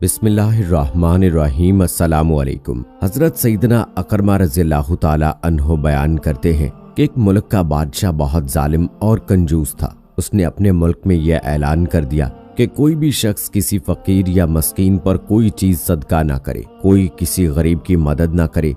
बिस्मिल्लाहिर्रहमानिर्रहीम। अस्सलामु अलैकुम। हजरत सईदना अकरमा रज़ियल्लाहु ताला अन्हो बयान करते हैं कि एक मुल्क का बादशाह बहुत जालिम और कंजूस था। उसने अपने मुल्क में यह ऐलान कर दिया कि कोई भी शख्स किसी फकीर या मस्कीन पर कोई चीज सदका ना करे, कोई किसी गरीब की मदद ना करे।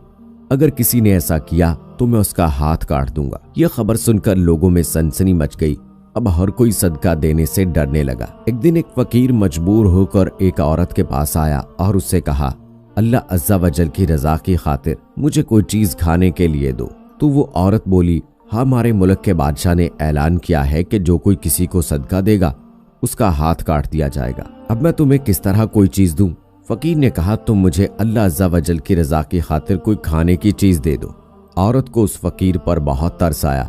अगर किसी ने ऐसा किया तो मैं उसका हाथ काट दूंगा। यह खबर सुनकर लोगों में सनसनी मच गई। अब हर कोई सदका देने से डरने लगा। एक दिन एक फकीर मजबूर होकर एक औरत के पास आया और उससे कहा, अल्लाह अज़्ज़ा वजल की रजा की खातिर मुझे कोई चीज खाने के लिए दो। तो वो औरत बोली, हमारे मुल्क के बादशाह ने ऐलान किया है कि जो कोई किसी को सदका देगा उसका हाथ काट दिया जाएगा। अब मैं तुम्हें किस तरह कोई चीज दूं? फकीर ने कहा, तुम मुझे अल्लाह अज़्ज़ा वजल की रजा की खातिर कोई खाने की चीज दे दो। औरत को उस फकीर पर बहुत तरस आया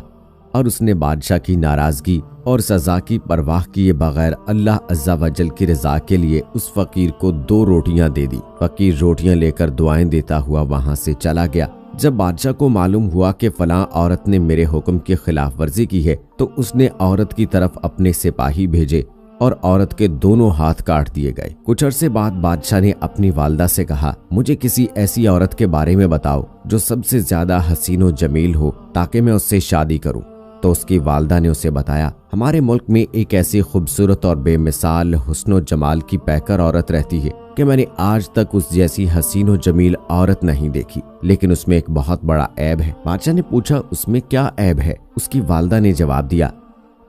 और उसने बादशाह की नाराजगी और सजा की परवाह किए बगैर अल्लाह अज़्ज़ा वजल की रजा के लिए उस फकीर को 2 रोटियां दे दी। फकीर रोटियां लेकर दुआएं देता हुआ वहां से चला गया। जब बादशाह को मालूम हुआ कि फलां औरत ने मेरे हुक्म की खिलाफ वर्जी की है तो उसने औरत की तरफ अपने सिपाही भेजे और औरत के दोनों हाथ काट दिए गए। कुछ अरसे बाद बादशाह ने अपनी वालदा से कहा, मुझे किसी ऐसी औरत के बारे में बताओ जो सबसे ज्यादा हसीन व जमील हो ताकि मैं उससे शादी करूं। तो उसकी वालदा ने उसे बताया, हमारे मुल्क में एक ऐसी खूबसूरत और बेमिसाल हुस्न जमाल की पैकर औरत रहती है कि मैंने आज तक उस जैसी हसीन व जमील औरत नहीं देखी, लेकिन उसमें एक बहुत बड़ा ऐब है। बादशाह ने पूछा, उसमें क्या ऐब है? उसकी वालदा ने जवाब दिया,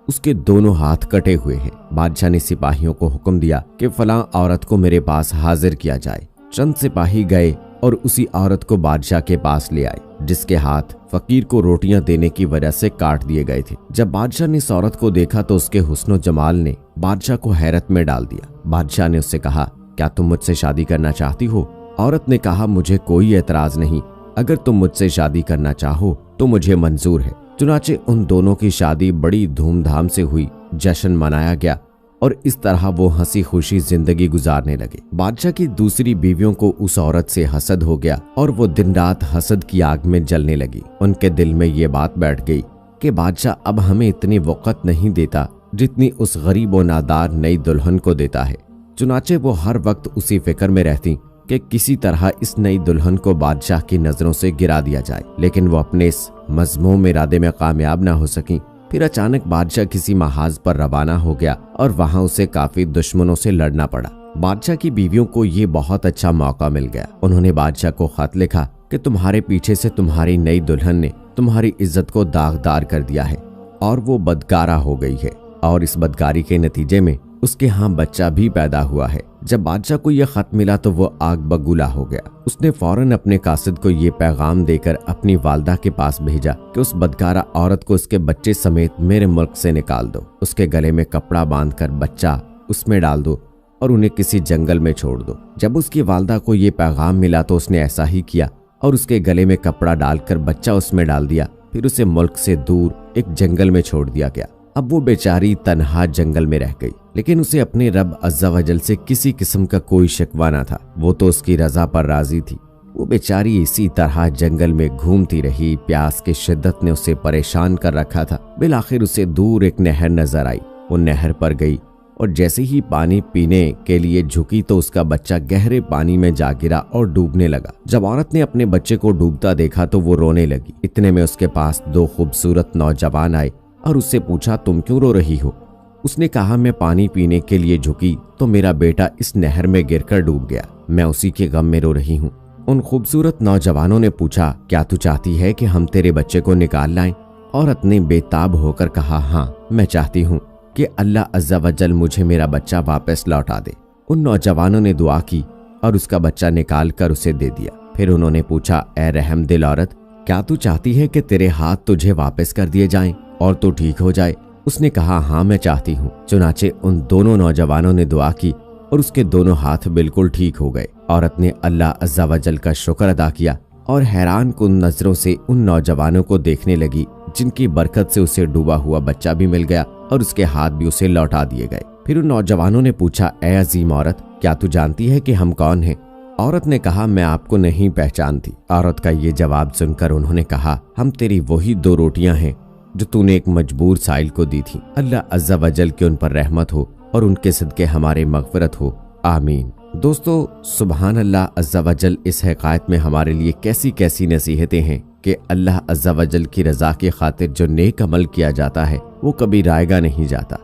उसके दोनों हाथ कटे हुए हैं। बादशाह ने सिपाहियों को हुक्म दिया कि फलां औरत को मेरे पास हाजिर किया जाए। चंद सिपाही गए और उसी औरत को बादशाह के पास ले आए जिसके हाथ फकीर को रोटियां देने की वजह से काट दिए गए थे। जब बादशाह ने इस औरत को देखा तो उसके हुस्न जमाल ने बादशाह को हैरत में डाल दिया। बादशाह ने उससे कहा, क्या तुम मुझसे शादी करना चाहती हो? औरत ने कहा, मुझे कोई एतराज नहीं, अगर तुम मुझसे शादी करना चाहो तो मुझे मंजूर है। चुनाचे उन दोनों की शादी बड़ी धूमधाम से हुई, जश्न मनाया गया और इस तरह वो हंसी खुशी जिंदगी गुजारने लगे। बादशाह की दूसरी बीवियों को उस औरत से हसद हो गया और वो दिन रात हसद की आग में जलने लगी। उनके दिल में ये बात बैठ गई कि बादशाह अब हमें इतनी वक़्त नहीं देता जितनी उस गरीब और नादार नई दुल्हन को देता है। चुनाचे वो हर वक्त उसी फिक्र में रहती कि किसी तरह इस नई दुल्हन को बादशाह की नजरों से गिरा दिया जाए, लेकिन वो अपने इस मज़मूम इरादे में कामयाब ना हो सकी। फिर अचानक बादशाह किसी महाज पर रवाना हो गया और वहां उसे काफी दुश्मनों से लड़ना पड़ा। बादशाह की बीवियों को ये बहुत अच्छा मौका मिल गया। उन्होंने बादशाह को खत लिखा कि तुम्हारे पीछे से तुम्हारी नई दुल्हन ने तुम्हारी इज्जत को दागदार कर दिया है और वो बदकारा हो गई है और इस बदकारी के नतीजे में उसके यहाँ बच्चा भी पैदा हुआ है। जब बादशाह को यह खत मिला तो वो आग बगूला हो गया। उसने फौरन अपने कासिद को ये पैगाम देकर अपनी वालदा के पास भेजा कि उस बदकारा औरत को उसके बच्चे समेत मेरे मुल्क से निकाल दो। उसके गले में कपड़ा बांधकर बच्चा उसमें डाल दो और उन्हें किसी जंगल में छोड़ दो। जब उसकी वालदा को ये पैगाम मिला तो उसने ऐसा ही किया और उसके गले में कपड़ा डालकर बच्चा उसमें डाल दिया। फिर उसे मुल्क से दूर एक जंगल में छोड़ दिया गया। अब वो बेचारी तन्हा जंगल में रह गई, लेकिन उसे अपने रब अज़्ज़ा वजल से किसी किस्म का कोई शिकवा न था। वो तो उसकी रजा पर राजी थी। वो बेचारी इसी तरह जंगल में घूमती रही। प्यास की शिद्दत ने उसे परेशान कर रखा था। बिलाखिर उसे दूर एक नहर नजर आई। वो नहर पर गई और जैसे ही पानी पीने के लिए झुकी तो उसका बच्चा गहरे पानी में जा गिरा और डूबने लगा। जब औरत ने अपने बच्चे को डूबता देखा तो वो रोने लगी। इतने में उसके पास 2 खूबसूरत नौजवान आए और उससे पूछा, तुम क्यों रो रही हो? उसने कहा, मैं पानी पीने के लिए झुकी तो मेरा बेटा इस नहर में गिरकर डूब गया। मैं उसी के गम में रो रही हूँ। उन खूबसूरत नौजवानों ने पूछा, क्या तू चाहती है कि हम तेरे बच्चे को निकाल लाएं? औरत ने बेताब होकर कहा, हाँ, मैं चाहती हूँ कि अल्लाह अज़्ज़ा वजल मुझे मेरा बच्चा वापस लौटा दे। उन नौजवानों ने दुआ की और उसका बच्चा निकाल कर उसे दे दिया। फिर उन्होंने पूछा, ए रहमदिल औरत, क्या तू चाहती है कि तेरे हाथ तुझे वापस कर दिए जाएं और तू ठीक हो जाए? उसने कहा, हाँ, मैं चाहती हूँ। चुनाचे उन दोनों नौजवानों ने दुआ की और उसके दोनों हाथ बिल्कुल ठीक हो गए। औरत ने अल्लाह अज़्ज़ा वजल का शुक्र अदा किया और हैरान कुन नजरों से उन नौजवानों को देखने लगी जिनकी बरकत से उसे डूबा हुआ बच्चा भी मिल गया और उसके हाथ भी उसे लौटा दिए गए। फिर उन नौजवानों ने पूछा, ए अजीम औरत, क्या तू जानती है कि हम कौन हैं? औरत ने कहा, मैं आपको नहीं पहचानती। औरत का ये जवाब सुनकर उन्होंने कहा, हम तेरी वही 2 रोटियां हैं जो तूने एक मजबूर साइल को दी थी। अल्लाह अज़्ज़ा वजल की उन पर रहमत हो और उनके सदके हमारे मगफिरत हो, आमीन। दोस्तों, सुबहान अल्लाह अज़्ज़ा वजल इस हक़ायत में हमारे लिए कैसी कैसी नसीहतें हैं कि अल्लाह अज़्ज़ा वजल की रज़ा की खातिर जो नेक अमल किया जाता है वो कभी रायगा नहीं जाता।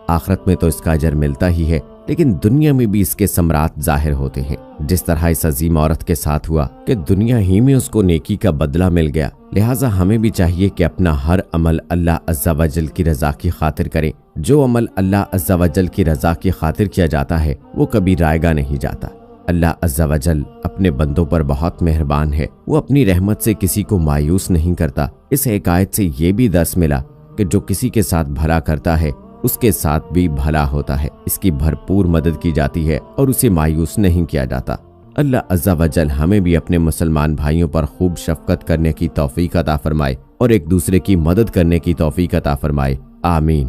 आखिरत में तो इसका अजर मिलता ही है, लेकिन दुनिया में भी इसके समरात जाहिर होते हैं। जिस तरह इस अजीम औरत के साथ हुआ कि दुनिया ही में उसको नेकी का बदला मिल गया, लिहाजा हमें भी चाहिए कि अपना हर अमल अल्लाह अज़्ज़ा वजल की रज़ा की खातिर करें। जो अमल अल्लाह अज़्ज़ा वजल की रज़ा की खातिर किया जाता है वो कभी रायगा नहीं जाता। अल्लाह अज़्ज़ा वजल अपने बंदों पर बहुत मेहरबान है, वो अपनी रहमत से किसी को मायूस नहीं करता। इस हिकायत से ये भी दर्स मिला कि जो किसी के साथ भला करता है उसके साथ भी भला होता है, इसकी भरपूर मदद की जाती है और उसे मायूस नहीं किया जाता। अल्लाह अज़्ज़ा वजल हमें भी अपने मुसलमान भाइयों पर खूब शफ़क़त करने की तौफ़ीक़ अता फरमाए और एक दूसरे की मदद करने की तौफ़ीक़ अता फरमाए। आमीन।